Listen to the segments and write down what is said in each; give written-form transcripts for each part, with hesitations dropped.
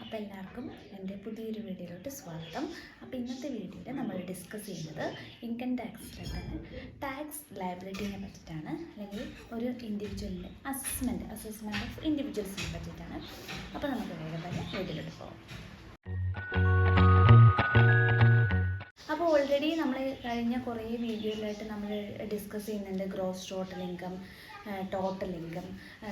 അപ്പോൾ എല്ലാവർക്കും എൻ്റെ പുതിയൊരു വീഡിയോയിലോട്ട് സ്വാഗതം. അപ്പോൾ ഇന്നത്തെ വീഡിയോയിൽ നമ്മൾ ഡിസ്കസ് ചെയ്യുന്നത് ഇൻകം ടാക്സ് റിട്ടേൺ ടാക്സ് ലയബിലിറ്റിനെ പറ്റിയിട്ടാണ്, അല്ലെങ്കിൽ ഒരു ഇൻഡിവിജ്വലിൻ്റെ അസസ്മെൻറ്റ് ഓഫ് ഇൻഡിവിജ്വൽസിനെ പറ്റിയിട്ടാണ്. അപ്പോൾ നമുക്ക് വേഗം തന്നെ വീഡിയോയിലോട്ട് പോകാം. അപ്പോൾ ഓൾറെഡി നമ്മൾ കഴിഞ്ഞ കുറേ വീഡിയോയിലായിട്ട് നമ്മൾ ഡിസ്കസ് ചെയ്യുന്നുണ്ട് gross total income, total income,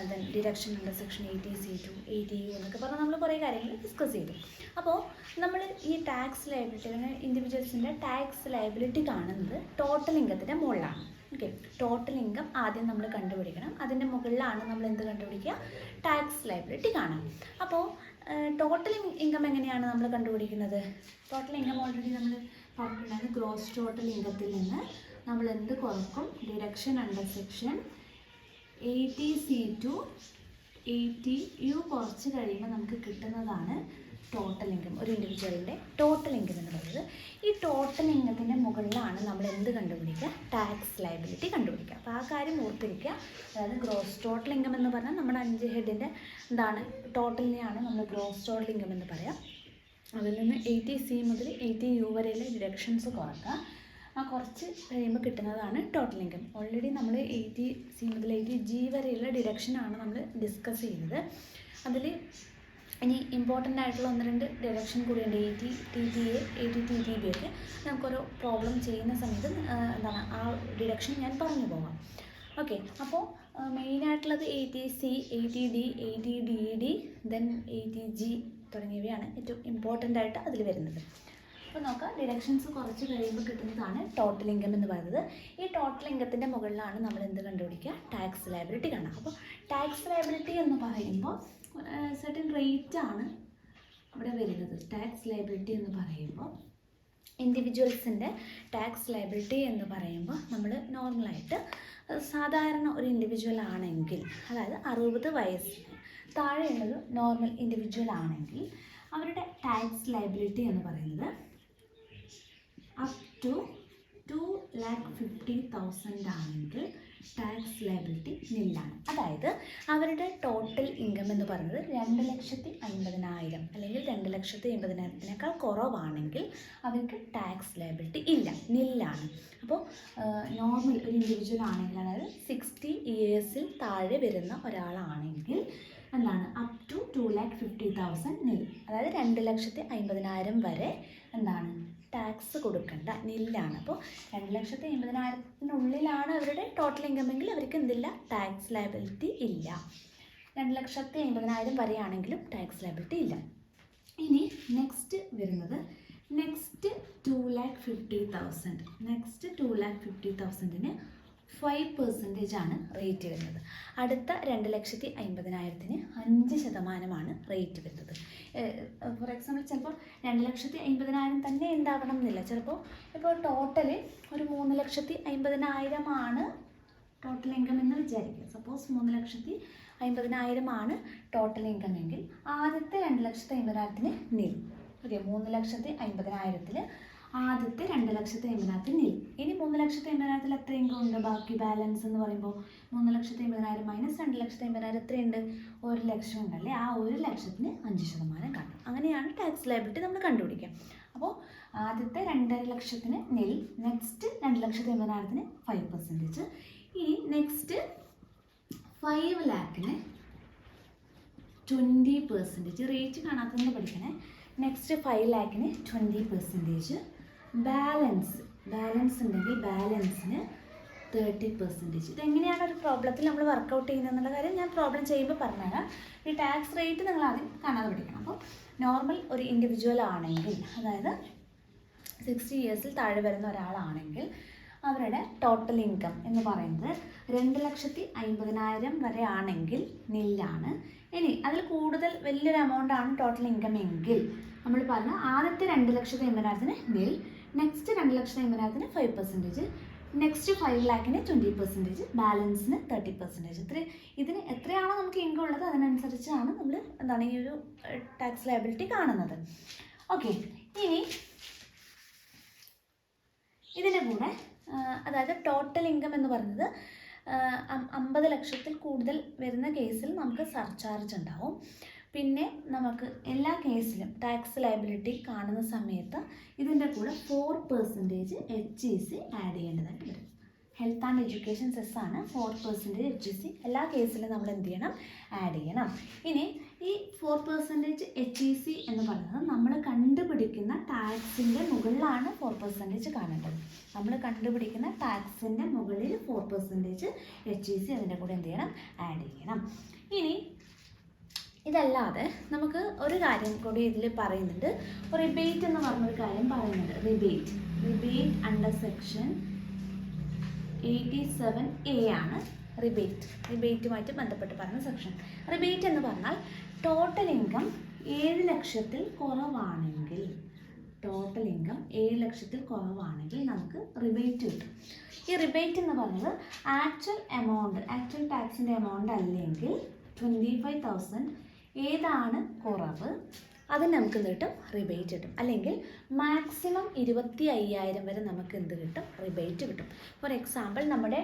then deduction under section 80C2 80U എന്നൊക്കെ പറഞ്ഞാൽ നമ്മൾ കുറേ കാര്യങ്ങൾ ഡിസ്കസ് ചെയ്തു. അപ്പോൾ നമ്മൾ ഈ ടാക്സ് ലയബിലിറ്റി അല്ലെങ്കിൽ ഇൻഡിവിജ്വൽസിൻ്റെ ടാക്സ് ലയബിലിറ്റി കാണുന്നത് ടോട്ടൽ ഇൻകത്തിൻ്റെ മുകളിലാണ്. ഓക്കെ, ടോട്ടൽ ഇൻകം ആദ്യം നമ്മൾ കണ്ടുപിടിക്കണം. അതിൻ്റെ മുകളിലാണ് നമ്മൾ എന്ത് കണ്ടുപിടിക്കുക? ടാക്സ് ലയബിലിറ്റി കാണാം. അപ്പോൾ ടോട്ടൽ ഇൻകം എങ്ങനെയാണ് നമ്മൾ കണ്ടുപിടിക്കുന്നത്? ടോട്ടൽ ഇൻകം ഓൾറെഡി നമ്മൾ പറഞ്ഞിട്ടുണ്ടായിരുന്നു. ഗ്രോസ് ടോട്ടൽ ഇൻകത്തിൽ നിന്ന് നമ്മൾ എന്ത് കുറക്കും? Deduction under section 80C2 80U കുറച്ച് കഴിയുമ്പോൾ നമുക്ക് കിട്ടുന്നതാണ് ടോട്ടൽ ഇൻകം, ഒരു ഇൻഡിവിജ്വലിൻ്റെ ടോട്ടൽ ഇൻകം എന്ന് പറയുന്നത്. ഈ ടോട്ടൽ ഇൻകത്തിൻ്റെ മുകളിലാണ് നമ്മൾ എന്ത് കണ്ടുപിടിക്കുക? ടാക്സ് ലയബിലിറ്റി കണ്ടുപിടിക്കുക. അപ്പോൾ ആ കാര്യം ഓർത്തിരിക്കുക. അതായത് ഗ്രോസ് ടോട്ടൽ ഇൻകം എന്ന് പറഞ്ഞാൽ നമ്മുടെ 5 ഹെഡിൻ്റെ എന്താണ് ടോട്ടലിനെയാണ് നമ്മൾ ഗ്രോസ് ടോട്ടൽ ഇൻകം എന്ന് പറയാം. അതിൽ നിന്ന് 80C മുതൽ 80U വരെയുള്ള ഡിഡക്ഷൻസ് കുറക്കുക. ആ കുറച്ച് കഴിയുമ്പോൾ കിട്ടുന്നതാണ് ടോട്ടൽ ഇൻകം. ഓൾറെഡി നമ്മൾ 80C മുതൽ 80G വരെയുള്ള ഡിഡക്ഷനാണ് നമ്മൾ ഡിസ്കസ് ചെയ്യുന്നത്. അതിൽ ഇനി ഇമ്പോർട്ടൻ്റ് ആയിട്ടുള്ള 1-2 ഡിഡക്ഷൻ കൂടിയുണ്ട്. 80TTA 80TTB ഒക്കെ നമുക്കൊരു പ്രോബ്ലം ചെയ്യുന്ന സമയത്ത് എന്താണ് ആ ഡിഡക്ഷൻ ഞാൻ പറഞ്ഞു പോകാം. ഓക്കെ, അപ്പോൾ മെയിനായിട്ടുള്ളത് 80C 80D 80DD then 80G തുടങ്ങിയവയാണ് ഏറ്റവും ഇമ്പോർട്ടൻ്റ് ആയിട്ട് അതിൽ വരുന്നത്. അപ്പോൾ നോക്കാം, ഡിഡക്ഷൻസ് കുറച്ച് കഴിയുമ്പോൾ കിട്ടുന്നതാണ് ടോട്ടൽ ഇൻകം എന്ന് പറയുന്നത്. ഈ ടോട്ടൽ ഇൻകത്തിൻ്റെ മുകളിലാണ് നമ്മൾ എന്ത് കണ്ടുപിടിക്കുക? ടാക്സ് ലയബിലിറ്റി കാണാം. അപ്പോൾ ടാക്സ് ലയബിലിറ്റി എന്ന് പറയുമ്പോൾ സർട്ടൻ റേറ്റ് ആണ് അവിടെ വരുന്നത്. ടാക്സ് ലയബിലിറ്റി എന്ന് പറയുമ്പോൾ ഇൻഡിവിജ്വൽസിൻ്റെ ടാക്സ് ലയബിലിറ്റി എന്ന് പറയുമ്പോൾ നമ്മൾ നോർമലായിട്ട് സാധാരണ ഒരു ഇൻഡിവിജ്വൽ ആണെങ്കിൽ, അതായത് 60 വയസ്സിന് താഴെയുള്ളത് നോർമൽ ഇൻഡിവിജ്വൽ ആണെങ്കിൽ അവരുടെ ടാക്സ് ലയബിലിറ്റി എന്ന് പറയുന്നത് അപ് ടു 2,50,000 ആണെങ്കിൽ ടാക്സ് ലയബിലിറ്റി നില്ലാണ്. അതായത് അവരുടെ ടോട്ടൽ ഇൻകം എന്ന് പറയുന്നത് 2,50,000 അല്ലെങ്കിൽ 2,80,000 കുറവാണെങ്കിൽ അവർക്ക് ടാക്സ് ലയബിലിറ്റി ഇല്ല, നില്ലാണ്. അപ്പോൾ നോർമൽ ഒരു ഇൻഡിവിജ്വൽ ആണെങ്കിൽ, അതായത് 60 ഇയേഴ്സിൽ താഴെ വരുന്ന ഒരാളാണെങ്കിൽ എന്താണ് അപ് ടു 2,50,000 നിൽ, അതായത് 2,50,000 വരെ എന്താണ് ടാക്സ് കൊടുക്കേണ്ട, നില്ലാണ്. അപ്പോൾ 2,50,000 അവരുടെ ടോട്ടൽ ഇൻകം എങ്കിൽ അവർക്ക് എന്തില്ല? ടാക്സ് ലയബിലിറ്റി ഇല്ല. 2,50,000 വരെയാണെങ്കിലും ടാക്സ് ലയബിലിറ്റി ഇല്ല. ഇനി നെക്സ്റ്റ് വരുന്നത് നെക്സ്റ്റ് 2,50,000 നെക്സ്റ്റ് 2,50,000-ന് 5% റേറ്റ് വരുന്നത്. അടുത്ത 2,50,000-ന് 5% റേറ്റ് വരുന്നത്. ഫോർ എക്സാമ്പിൾ ചിലപ്പോൾ 2,50,000 തന്നെ ഉണ്ടാവണം എന്നില്ല. ചിലപ്പോൾ ഇപ്പോൾ ടോട്ടൽ ഒരു 3,50,000 ടോട്ടൽ ഇൻകം എന്ന് വിചാരിക്കുക. സപ്പോസ് 3,50,000 ടോട്ടൽ ഇൻകം എങ്കിൽ ആദ്യത്തെ 2,50,000-ന് നിൽ. ഓക്കെ, 3,50,000-ൽ ആദ്യത്തെ 2,50,000 നിൽ. ഇനി 3,50,000 എത്ര ഇൻകം ഉണ്ട്? ബാക്കി ബാലൻസ് എന്ന് പറയുമ്പോൾ 3,50,000 മൈനസ് 2,50,000 എത്രയുണ്ട്? 1,00,000 ഉണ്ടല്ലേ. ആ 1,00,000-ന് 5% കാണും. അങ്ങനെയാണ് ടാക്സ് ലയബിലിറ്റി നമ്മൾ കണ്ടുപിടിക്കുക. അപ്പോൾ ആദ്യത്തെ 2,50,000-ന് നിൽ, നെക്സ്റ്റ് 2,50,000-ന് 5%. ഇനി നെക്സ്റ്റ് 5,00,000-ന് 20%. റേറ്റ് കാണാത്തതുകൊണ്ട് പഠിക്കണേ. നെക്സ്റ്റ് 5,00,000-ന് 20%. ബാലൻസ് ഉണ്ടെങ്കിൽ ബാലൻസിന് 30%. ഇതെങ്ങനെയാണ് ഒരു പ്രോബ്ലത്തിൽ നമ്മൾ വർക്കൗട്ട് ചെയ്യുന്നതെന്നുള്ള കാര്യം ഞാൻ പ്രോബ്ലം ചെയ്യുമ്പോൾ പറഞ്ഞുതരാം. ഈ ടാക്സ് റേറ്റ് നിങ്ങൾ ആദ്യം കാണാതെ പഠിക്കണം. അപ്പോൾ നോർമൽ ഒരു ഇൻഡിവിജ്വൽ ആണെങ്കിൽ, അതായത് 60 ഇയേഴ്സിൽ താഴെ വരുന്ന ഒരാളാണെങ്കിൽ അവരുടെ ടോട്ടൽ ഇൻകം എന്ന് പറയുന്നത് 2,50,000 വരെ ആണെങ്കിൽ നില്ലാണ്. ഇനി അതിൽ കൂടുതൽ വലിയൊരു എമൗണ്ടാണ് ടോട്ടൽ ഇൻകം എങ്കിൽ നമ്മൾ പറഞ്ഞ ആദ്യത്തെ 2,50,000-ന് നിൽ, നെക്സ്റ്റ് 2,50,000-ന് 5%, നെക്സ്റ്റ് 5,00,000-ന് 20%, ബാലൻസിന് 30%. ഇതിന് എത്രയാണോ നമുക്ക് ഇൻകം ഉള്ളത് അതിനനുസരിച്ചാണ് നമ്മൾ എന്താണ് ഈ ഒരു ടാക്സ് ലയബിലിറ്റി കാണുന്നത്. ഓക്കെ, ഇനി ഇതിൻ്റെ കൂടെ അതായത് ടോട്ടൽ ഇൻകം എന്ന് പറയുന്നത് 50 ലക്ഷത്തിൽ കൂടുതൽ വരുന്ന കേസിൽ നമുക്ക് സർചാർജ് ഉണ്ടാവും. പിന്നെ നമുക്ക് എല്ലാ കേസിലും ടാക്സ് ലയബിലിറ്റി കാണുന്ന സമയത്ത് ഇതിൻ്റെ കൂടെ 4% HEC ആഡ് ചെയ്യേണ്ടതായിട്ട് വരും. ഹെൽത്ത് ആൻഡ് എഡ്യൂക്കേഷൻ സെസ്സാണ് 4% HEC എല്ലാ കേസിലും നമ്മൾ എന്ത് ചെയ്യണം, ആഡ് ചെയ്യണം. ഇനി ഈ 4% HEC എന്ന് പറയുന്നത് നമ്മൾ കണ്ടുപിടിക്കുന്ന ടാക്സിൻ്റെ മുകളിലാണ് 4% കാണേണ്ടത്. നമ്മൾ കണ്ടുപിടിക്കുന്ന ടാക്സിൻ്റെ മുകളിൽ 4% HEC അതിൻ്റെ കൂടെ എന്ത് ചെയ്യണം, ആഡ് ചെയ്യണം. ഇനി ഇതല്ലാതെ നമുക്ക് ഒരു കാര്യം കൂടി ഇതിൽ പറയുന്നുണ്ട്. റിബേറ്റ് എന്ന് പറഞ്ഞൊരു കാര്യം പറയുന്നുണ്ട്. റിബേറ്റ് അണ്ടർ സെക്ഷൻ 87A ആണ് റിബേറ്റുമായിട്ട് ബന്ധപ്പെട്ട് പറയുന്ന സെക്ഷൻ. റിബേറ്റ് എന്ന് പറഞ്ഞാൽ ടോട്ടൽ ഇൻകം 7 ലക്ഷത്തിൽ കുറവാണെങ്കിൽ, നമുക്ക് റിബേറ്റ് കിട്ടും. ഈ റിബേറ്റ് എന്ന് പറയുന്നത് ആക്ച്വൽ ടാക്സിൻ്റെ എമൗണ്ട് അല്ലെങ്കിൽ 25,000 ഏതാണ് കുറവ് അതിന് നമുക്ക് എന്ത് കിട്ടും, റിബേറ്റ് കിട്ടും. അല്ലെങ്കിൽ മാക്സിമം 25,000 വരെ നമുക്ക് എന്ത് കിട്ടും, റിബേറ്റ് കിട്ടും. ഫോർ എക്സാമ്പിൾ നമ്മുടെ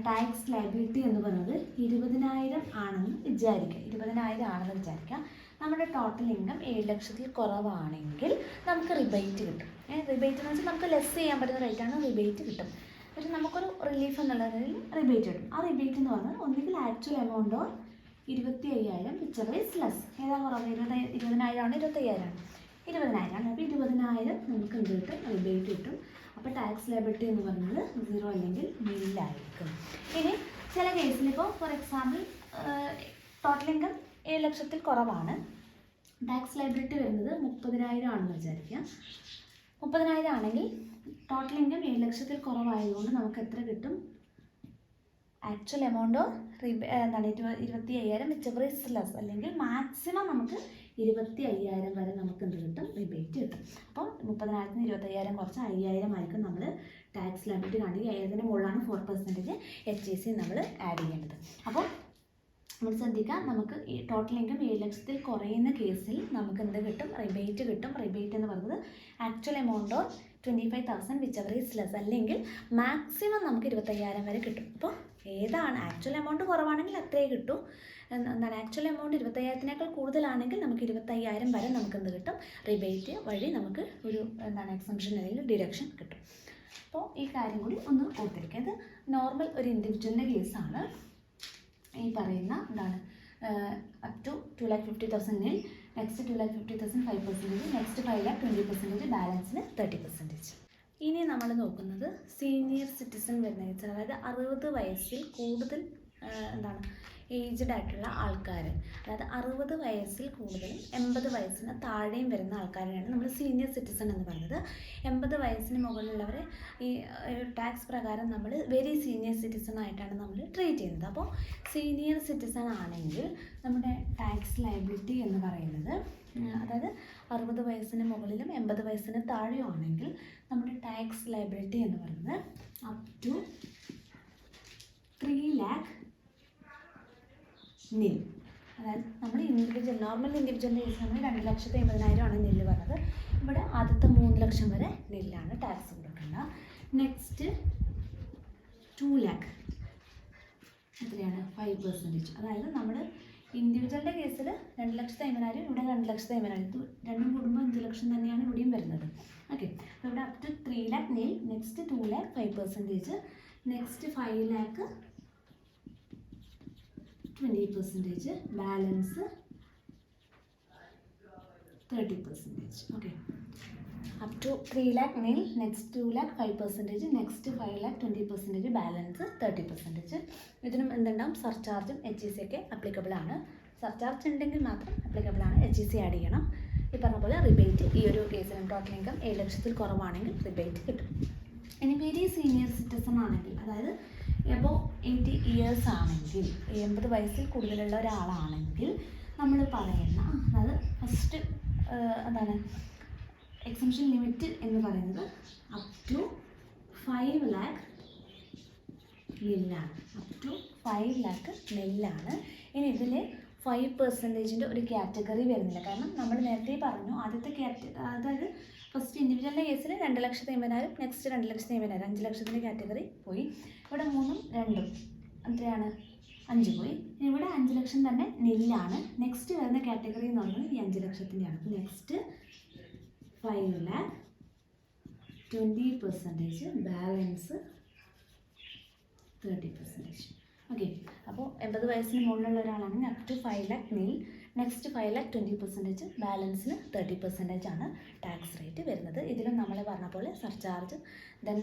ടാക്സ് ലയബിലിറ്റി എന്ന് പറയുന്നത് 20,000 ആണെന്ന് വിചാരിക്കാം. നമ്മുടെ ടോട്ടൽ ഇൻകം 7 ലക്ഷത്തിൽ കുറവാണെങ്കിൽ നമുക്ക് റിബേറ്റ് കിട്ടും. റിബേറ്റ് എന്ന് വെച്ചാൽ നമുക്ക് ലെസ് ചെയ്യാൻ പറ്റുന്ന റേറ്റാണ് റിബേറ്റ് കിട്ടും. പക്ഷെ നമുക്കൊരു റിലീഫ് എന്നുള്ളതിൽ റിബേറ്റ് കിട്ടും. ആ റിബേറ്റ് എന്ന് പറഞ്ഞാൽ ഒന്നുകിൽ ആക്ച്വൽ എമൗണ്ടോ 25,000 whichever is less. ഏതാ കുറവ്, 20,000 ആണ് 25,000 ആണ് 20,000 ആണ്. അപ്പോൾ 20,000 നമുക്ക് എന്ത് കിട്ടും, റിബേറ്റ് കിട്ടും. അപ്പോൾ ടാക്സ് ലയബിലിറ്റി എന്ന് പറയുന്നത് 0 അല്ലെങ്കിൽ നില്ലായിരിക്കും. ഇനി ചില കേസിൽ ഇപ്പോൾ ഫോർ എക്സാമ്പിൾ ടോട്ടൽ ഇൻകം 7 ലക്ഷത്തിൽ കുറവാണ്, ടാക്സ് ലയബിലിറ്റി വരുന്നത് 30,000 ആണെന്ന് വിചാരിക്കുക. 30,000 ആണെങ്കിൽ ടോട്ടൽ ഇൻകം 7 ലക്ഷത്തിൽ കുറവായതുകൊണ്ട് നമുക്ക് എത്ര കിട്ടും, ആക്ച്വൽ എമൗണ്ടോ 25,000 whichever is less, അല്ലെങ്കിൽ മാക്സിമം നമുക്ക് 25,000 വരെ നമുക്ക് എന്ത് കിട്ടും, റിബേറ്റ് കിട്ടും. അപ്പം 30,000 25,000 കുറച്ച് 5,000 ആയിരിക്കും നമ്മൾ ടാക്സ് ലയബിലിറ്റി കാണിക്കുക. 5,000 മുകളിലാണ് 4% HEC നമ്മൾ ആഡ് ചെയ്യേണ്ടത്. അപ്പോൾ നമ്മൾ ശ്രദ്ധിക്കുക, നമുക്ക് ഈ ടോട്ടൽ ഇൻകം 7 ലക്ഷത്തിൽ കുറയുന്ന കേസിൽ നമുക്ക് എന്ത് കിട്ടും, റിബേറ്റ് കിട്ടും. റിബേറ്റ് എന്ന് പറയുന്നത് ആക്ച്വൽ എമൗണ്ടോ 25,000 whichever is less, അല്ലെങ്കിൽ മാക്സിമം നമുക്ക് 25,000 വരെ കിട്ടും. അപ്പോൾ ഏതാണ് ആക്ച്വൽ എമൗണ്ട് കുറവാണെങ്കിൽ അത്രയേ കിട്ടൂ. ആക്ച്വൽ എമൗണ്ട് 25,000-നേക്കാൾ കൂടുതലാണെങ്കിൽ നമുക്ക് 25,000 വരെ നമുക്ക് എന്ത് കിട്ടും, റിബേറ്റ് വഴി നമുക്ക് ഒരു എക്സംഷൻ അല്ലെങ്കിൽ ഡിഡക്ഷൻ കിട്ടും. അപ്പോൾ ഈ കാര്യം കൂടി ഒന്ന് ഓർത്തിരിക്കുക. ഇത് നോർമൽ ഒരു ഇൻഡിവിജ്വലിൻ്റെ കേസാണ്. ഈ പറയുന്ന അപ് ടു 2,50,000 നെക്സ്റ്റ് 2,50,000 5%, നെക്സ്റ്റ് 5,20%, ബാലൻസിന് 30%. ഇനി നമ്മൾ നോക്കുന്നത് സീനിയർ സിറ്റിസൺ വരുന്ന കേസ്, അതായത് 60 വയസ്സിൽ കൂടുതൽ ഏജ്ഡ് ആയിട്ടുള്ള ആൾക്കാർ, അതായത് 60 വയസ്സിൽ കൂടുതലും 80 വയസ്സിന് താഴെയും വരുന്ന ആൾക്കാരെയാണ് നമ്മൾ സീനിയർ സിറ്റിസൺ എന്ന് പറയുന്നത്. 80 വയസ്സിന് മുകളിലുള്ളവരെ ഈ ടാക്സ് പ്രകാരം നമ്മൾ വെരി സീനിയർ സിറ്റിസൺ ആയിട്ടാണ് നമ്മൾ ട്രീറ്റ് ചെയ്യുന്നത്. അപ്പോൾ സീനിയർ സിറ്റിസൺ ആണെങ്കിൽ നമ്മുടെ ടാക്സ് ലയബിലിറ്റി എന്ന് പറയുന്നത്, അതായത് 60 വയസ്സിന് മുകളിലും 80 വയസ്സിന് താഴെയും ആണെങ്കിൽ നമ്മുടെ ടാക്സ് ലയബിലിറ്റി എന്ന് പറയുന്നത് അപ് ടു 3 lakh നിൽ. അതായത് നമ്മൾ നോർമൽ ഇൻഡിവിജ്വലിൻ്റെ കേസ് നമ്മൾ 2,80,000 ആണ് നില്ല് പറഞ്ഞത്. ഇവിടെ ആദ്യത്തെ 3 ലക്ഷം വരെ നില്ലാണ് ടാക്സ് കൊടുക്കേണ്ട. നെക്സ്റ്റ് 2 lakh എത്രയാണ്, 5%. അതായത് നമ്മൾ ഇൻഡിവിജ്വലിൻ്റെ കേസിൽ 2,50,000, ഇവിടെ 2,50,000, ഇത് രണ്ടും കൂടുമ്പോൾ 5 ലക്ഷം തന്നെയാണ് ഇവിടെയും വരുന്നത്. ഓക്കെ, അപ്പോൾ ഇവിടെ up to 3 lakh nil, next 2 lakh 5%, next 5 lakh 20%, balance 30%. Okay, up to 3 lakh nil, next 2 lakh 5%, next 5 lakh 20%, balance 30%. ഇതിനും എന്തുണ്ടാവും, സർചാർജും HEC ഒക്കെ അപ്ലിക്കബിൾ ആണ്. സർചാർജ് ഉണ്ടെങ്കിൽ മാത്രം അപ്ലിക്കബിൾ ആണ്, HEC ആഡ് ചെയ്യണം. ഈ പറഞ്ഞ പോലെ റിബേറ്റ് ഈ ഒരു കേസിലും ടോട്ടൽ ഇൻകം 7 ലക്ഷത്തിൽ കുറവാണെങ്കിൽ റിബേറ്റ് കിട്ടും. ഇനി വെരി സീനിയർ സിറ്റിസൺ ആണെങ്കിൽ, അതായത് എബോവ് 80 ഇയേഴ്സ് ആണെങ്കിൽ, 80 വയസ്സിൽ കൂടുതലുള്ള ഒരാളാണെങ്കിൽ നമ്മൾ പറയുന്ന, അതായത് ഫസ്റ്റ് എക്സംഷൻ ലിമിറ്റ് എന്ന് പറയുന്നത് അപ് ടു 5 lakh നെല്ലാണ്. അപ് ടു 5 lakh നെല്ലാണ്. ഇനി ഇതിൽ 5%-ൻ്റെ ഒരു കാറ്റഗറി വരുന്നില്ല. കാരണം നമ്മൾ നേരത്തെ പറഞ്ഞു, ആദ്യത്തെ അതായത് ഫസ്റ്റ് ഇൻഡിവിജ്വലിൻ്റെ കേസിൽ 2,50,000, നെക്സ്റ്റ് 2,50,000, 5 ലക്ഷത്തിൻ്റെ കാറ്റഗറി പോയി. ഇവിടെ 3ഉം 2ഉം എത്രയാണ്, 5 പോയി. ഇവിടെ 5 ലക്ഷം തന്നെ നില്ലാണ്. നെക്സ്റ്റ് വരുന്ന കാറ്റഗറി എന്ന് പറയുന്നത് ഈ 5 ലക്ഷത്തിൻ്റെയാണ്. Next 5,20% balance 30%. ഓക്കെ, അപ്പോൾ 80 വയസ്സിന് മുകളിലുള്ള ഒരാളാണെങ്കിൽ up to 5 lakh nil, next 5,20% ബാലൻസിന് 30% ആണ് ടാക്സ് റേറ്റ് വരുന്നത്. ഇതിലും നമ്മൾ പറഞ്ഞ പോലെ surcharge then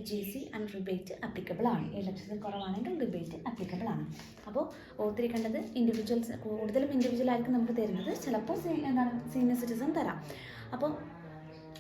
HEC and rebate applicable ആണ്. 7 ലക്ഷത്തിൽ കുറവാണെങ്കിൽ റിബേറ്റ് അപ്ലിക്കബിൾ ആണ്. അപ്പോൾ ഓർത്തിരിക്കേണ്ടത് ഇൻഡിവിജ്വൽസ്, കൂടുതലും ഇൻഡിവിജ്വൽ ആയിരിക്കും നമുക്ക് തരുന്നത്. ചിലപ്പോൾ സീനിയർ സിറ്റിസൺ തരാം. അപ്പോൾ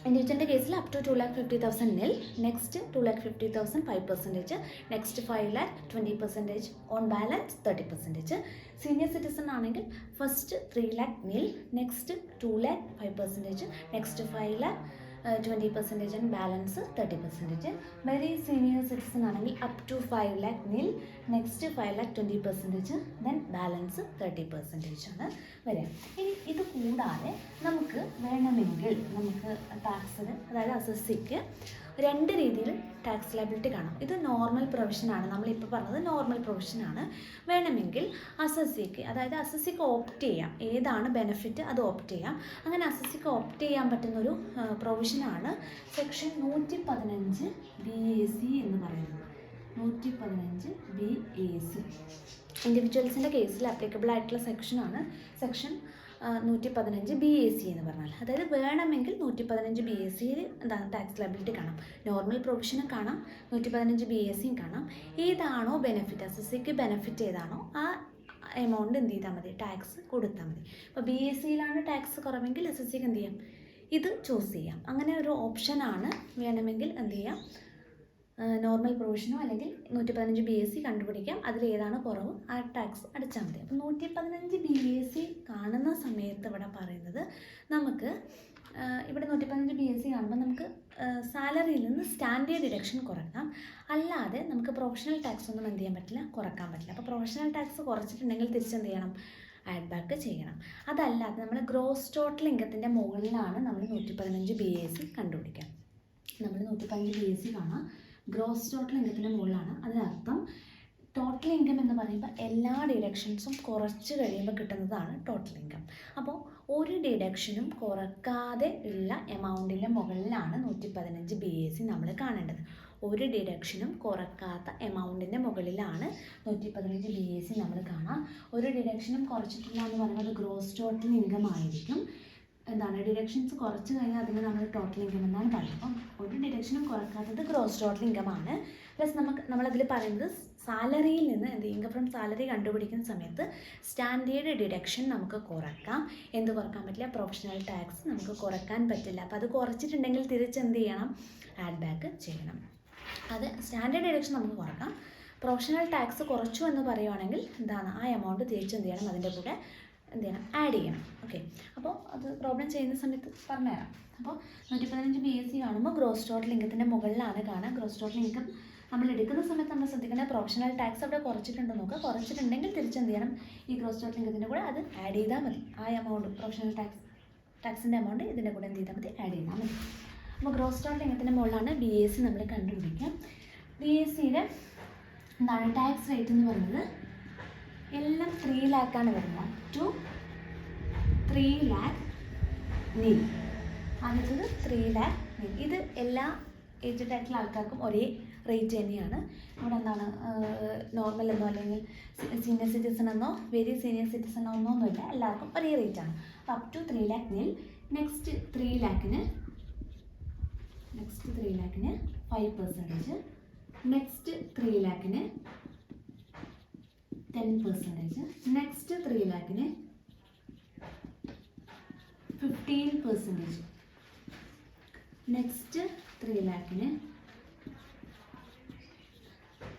ഇൻഡിവിജ്വലിൻ്റെ കേസിൽ അപ് ടു 2,50,000 നിൽ, next 2,50,000 5%, next 5,20% on balance 30%. Senior citizen ആണെങ്കിൽ first 3 lakh nil, next 2 lakh 5%, next 5,20% and balance 30%. Very senior citizen ആണെങ്കിൽ up to 5 lakh nil, next 5,20%, then balance 30% ആണ് വരിക. ഇനി ഇത് കൂടാതെ നമുക്ക് വേണമെങ്കിൽ നമുക്ക് ടാക്സിന്, അതായത് അസസ്സിക്ക് 2 രീതിയിൽ ടാക്സ് ലയബിലിറ്റി കാണാം. ഇത് നോർമൽ പ്രൊവിഷനാണ്, നമ്മളിപ്പോൾ പറഞ്ഞത് നോർമൽ പ്രൊവിഷനാണ്. വേണമെങ്കിൽ അസസ്സിക്ക്, അതായത് അസസ്സിക്ക് ഓപ്റ്റ് ചെയ്യാം, ഏതാണ് ബെനിഫിറ്റ് അത് ഓപ്റ്റ് ചെയ്യാം. അങ്ങനെ അസസ്സിക്ക് ഓപ്റ്റ് ചെയ്യാൻ പറ്റുന്നൊരു പ്രൊവിഷനാണ് സെക്ഷൻ 115 BAC എന്ന് പറയുന്നത്. 115 BAC ഇൻഡിവിജ്വൽസിൻ്റെ കേസിൽ ആപ്ലിക്കബിൾ ആയിട്ടുള്ള സെക്ഷനാണ് സെക്ഷൻ 115 BAC എന്ന് പറഞ്ഞാൽ. അതായത് വേണമെങ്കിൽ 115 BACയിൽ എന്താണ് ടാക്സ് ലയബിലിറ്റി കാണാം, നോർമൽ പ്രൊവിഷനും കാണാം, 115 BACയും കാണാം. ഏതാണോ ബെനിഫിറ്റ്, അസസ്സിക്ക് ബെനിഫിറ്റ് ഏതാണോ ആ എമൗണ്ട് എന്ത് ചെയ്താൽ മതി, ടാക്സ് കൊടുത്താൽ മതി. ഇപ്പോൾ BACയിലാണ് ടാക്സ് കുറവെങ്കിൽ അസസ്സിക്ക് എന്ത് ചെയ്യാം, ഇത് ചൂസ് ചെയ്യാം. അങ്ങനെ ഒരു ഓപ്ഷനാണ്. വേണമെങ്കിൽ എന്ത് ചെയ്യാം, നോർമൽ പ്രൊവിഷനോ അല്ലെങ്കിൽ 115 BAC കണ്ടുപിടിക്കാം, അതിലേതാണ് കുറവ് ആ ടാക്സ് അടച്ചാൽ മതി. അപ്പോൾ 115 BAC കാണുന്ന സമയത്ത് ഇവിടെ പറയുന്നത് നമുക്ക് ഇവിടെ 115 BAC കാണുമ്പോൾ നമുക്ക് സാലറിയിൽ നിന്ന് സ്റ്റാൻഡേർഡ് ഡിഡക്ഷൻ കുറയ്ക്കാം, അല്ലാതെ നമുക്ക് പ്രൊഫഷണൽ ടാക്സ് ഒന്നും എന്ത് ചെയ്യാൻ പറ്റില്ല, കുറക്കാൻ പറ്റില്ല. അപ്പോൾ പ്രൊഫഷണൽ ടാക്സ് കുറച്ചിട്ടുണ്ടെങ്കിൽ തിരിച്ചെന്ത് ചെയ്യണം, ആഡ് ബാക്ക് ചെയ്യണം. അതല്ലാതെ നമ്മൾ ഗ്രോസ് ടോട്ടൽ ഇൻകത്തിൻ്റെ മുകളിലാണ് നമ്മൾ 115 BAC കണ്ടുപിടിക്കുക. നമ്മൾ 115 BAC കാണാം, ഗ്രോസ് ടോട്ടൽ ഇൻകത്തിൻ്റെ മുകളിലാണ്. അതിനർത്ഥം ടോട്ടൽ ഇൻകം എന്ന് പറയുമ്പോൾ എല്ലാ ഡിഡക്ഷൻസും കുറച്ച് കഴിയുമ്പോൾ കിട്ടുന്നതാണ് ടോട്ടൽ ഇൻകം. അപ്പോൾ ഒരു ഡിഡക്ഷനും കുറക്കാതെ ഉള്ള എമൗണ്ടിൻ്റെ മുകളിലാണ് 115 BAC നമ്മൾ കാണേണ്ടത്. ഒരു ഡിഡക്ഷനും കുറക്കാത്ത എമൗണ്ടിൻ്റെ മുകളിലാണ് 115 BAC നമ്മൾ കാണാം. ഒരു ഡിഡക്ഷനും കുറച്ചിട്ടില്ല എന്ന് പറയുന്നത് ഗ്രോസ് ടോട്ടൽ ഇൻകം ആയിരിക്കും. എന്താണ് ഡിഡക്ഷൻസ് കുറച്ച് കഴിഞ്ഞാൽ അതിന് നമ്മൾ ടോട്ടൽ ഇൻകം എന്നാണ് പറയുന്നത്. അപ്പം ഒരു ഡിഡക്ഷനും കുറക്കാത്തത് ഗ്രോസ് ടോട്ടൽ ഇൻകം ആണ്. പ്ലസ് നമ്മളതിൽ പറയുന്നത് സാലറിയിൽ നിന്ന് ഇൻകം ഫ്രം സാലറി കണ്ടുപിടിക്കുന്ന സമയത്ത് സ്റ്റാൻഡേർഡ് ഡിഡക്ഷൻ നമുക്ക് കുറക്കാം. എന്ത് കുറക്കാൻ പറ്റില്ല, പ്രൊഫഷണൽ ടാക്സ് നമുക്ക് കുറക്കാൻ പറ്റില്ല. അപ്പോൾ അത് കുറച്ചിട്ടുണ്ടെങ്കിൽ തിരിച്ചെന്ത് ചെയ്യണം, ആഡ് ബാക്ക് ചെയ്യണം. അത് സ്റ്റാൻഡേർഡ് ഡിഡക്ഷൻ നമുക്ക് കുറക്കാം. പ്രൊഫഷണൽ ടാക്സ് കുറച്ചു എന്ന് പറയുവാണെങ്കിൽ എന്താണ്, ആ എമൗണ്ട് തിരിച്ചെന്ത് ചെയ്യണം, അതിൻ്റെ കൂടെ എന്ത് ചെയ്യണം, ആഡ് ചെയ്യണം. ഓക്കെ, അപ്പോൾ അത് പ്രോബ്ലം ചെയ്യുന്ന സമയത്ത് പറഞ്ഞുതരാം. അപ്പോൾ 115 BAC കാണുമ്പോൾ ഗ്രോസ് ടോട്ടൽ ഇൻകത്തിൻ്റെ മുകളിലാണ് കാണുക. ഗ്രോസ് ടോട്ടൽ ഇൻകം നമ്മൾ എടുക്കുന്ന സമയത്ത് നമ്മൾ ശ്രദ്ധിക്കേണ്ട പ്രൊഫഷണൽ ടാക്സ് അവിടെ കുറച്ചിട്ടുണ്ടോ നോക്കുക. കുറച്ചിട്ടുണ്ടെങ്കിൽ തിരിച്ചെന്ത് ചെയ്യണം, ഈ ഗ്രോസ് ടോട്ടൽ ഇൻകത്തിൻ്റെ കൂടെ അത് ആഡ് ചെയ്താൽ മതി. ആ എമൗണ്ട് പ്രൊഫഷണൽ ടാക്സിൻ്റെ എമൗണ്ട് ഇതിൻ്റെ കൂടെ എന്ത് ചെയ്താൽ മതി, ആഡ് ചെയ്താൽ മതി. അപ്പോൾ ഗ്രോസ് ടോട്ടൽ ഇൻകത്തിൻ്റെ മുകളിലാണ് BAC നമ്മൾ കണ്ടുപിടിക്കുക. BACയുടെ എന്താണ് ടാക്സ് റേറ്റ് എന്ന് പറയുന്നത് എല്ലാം 3 lakh വരുന്നത്. ടു 3 lakh നീൽ, ആദ്യത്തത് 3 lakh നീൽ. ഇത് എല്ലാ ഏജ്ഡ് ആയിട്ടുള്ള ആൾക്കാർക്കും ഒരേ റേറ്റ് തന്നെയാണ്. ഇവിടെ എന്താണ് നോർമൽ എന്നോ അല്ലെങ്കിൽ സീനിയർ സിറ്റിസൺ എന്നോ വെരി സീനിയർ സിറ്റിസൺ ഒന്നൊന്നുമില്ല, എല്ലാവർക്കും ഒരേ റേറ്റാണ്. അപ്പോൾ up to 3 lakh nil. Next 3 lakhന് 5%, നെക്സ്റ്റ് 3 lakhന് 10%, നെക്സ്റ്റ് 3 lakhന് 15%, നെക്സ്റ്റ് 3 lakhന്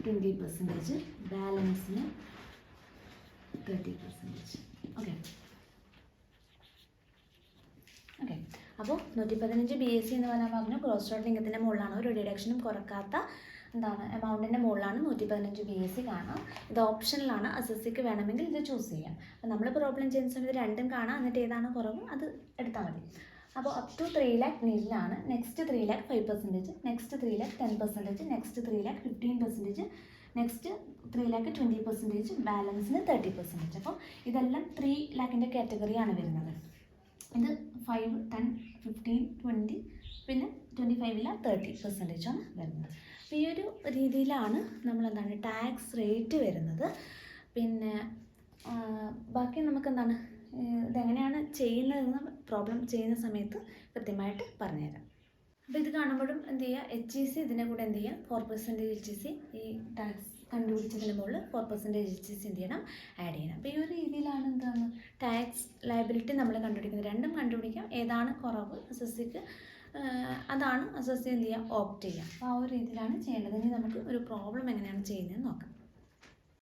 20%, ബാലൻസിന് 30%. ഓക്കെ, അപ്പോൾ 115 BAC എന്ന് പറഞ്ഞു ഗ്രോസ് ടോട്ടൽ ഇൻകത്തിൻ്റെ മുകളിലാണ്, ഒരു ഡിഡക്ഷനും കുറക്കാത്ത എമൗണ്ടിൻ്റെ മുകളിലാണ് 115 BAC കാണാം. ഇത് ഓപ്ഷനിലാണ്, അസസ്സിക്ക് വേണമെങ്കിൽ ഇത് ചൂസ് ചെയ്യാം. അപ്പോൾ നമ്മൾ പ്രോബ്ലം ചെയ്യുന്ന സമയത്ത് രണ്ടും കാണാം, എന്നിട്ട് ഏതാണ് കുറവ് അത് എടുത്താൽ മതി. അപ്പോൾ അപ് ടു 3 lakh നീലാണ്. Next 3 lakh 5%, next 3 lakh 10%, next 3 lakh 15%, next 3,20,000, ബാലൻസിന് 30%. അപ്പോൾ ഇതെല്ലാം 3 ലാഖിൻ്റെ കാറ്റഗറിയാണ് വരുന്നത്. ഇത് 5, 10, 15, 20, പിന്നെ 25 30% ആണ് വരുന്നത്. അപ്പോൾ ഈ ഒരു രീതിയിലാണ് നമ്മളെന്താണ് ടാക്സ് റേറ്റ് വരുന്നത്. പിന്നെ ബാക്കി നമുക്കെന്താണ് ഇതെങ്ങനെയാണ് ചെയ്യുന്നതെന്ന് പ്രോബ്ലം ചെയ്യുന്ന സമയത്ത് കൃത്യമായിട്ട് പറഞ്ഞുതരാം. അപ്പോൾ ഇത് കാണുമ്പോഴും എന്ത് ചെയ്യുക, HEC ഇതിൻ്റെ കൂടെ എന്ത് ചെയ്യുക, 4% HEC, ഈ ടാക്സ് കണ്ടുപിടിച്ചതിന് മുകളിൽ 4% HEC എന്ത് ചെയ്യണം, ആഡ് ചെയ്യണം. അപ്പോൾ ഈ ഒരു രീതിയിലാണ് എന്താണ് ടാക്സ് ലയബിലിറ്റി നമ്മൾ കണ്ടുപിടിക്കുന്നത്. രണ്ടും കണ്ടുപിടിക്കാം, ഏതാണ് കുറവ് SSCക്ക് അതാണ് SSC എന്ത് ചെയ്യുക, ഓപ്റ്റ് ചെയ്യുക. അപ്പോൾ ആ ഒരു രീതിയിലാണ് ചെയ്യേണ്ടത്. ഇനി നമുക്ക് ഒരു പ്രോബ്ലം എങ്ങനെയാണ് ചെയ്യുന്നതെന്ന് നോക്കാം.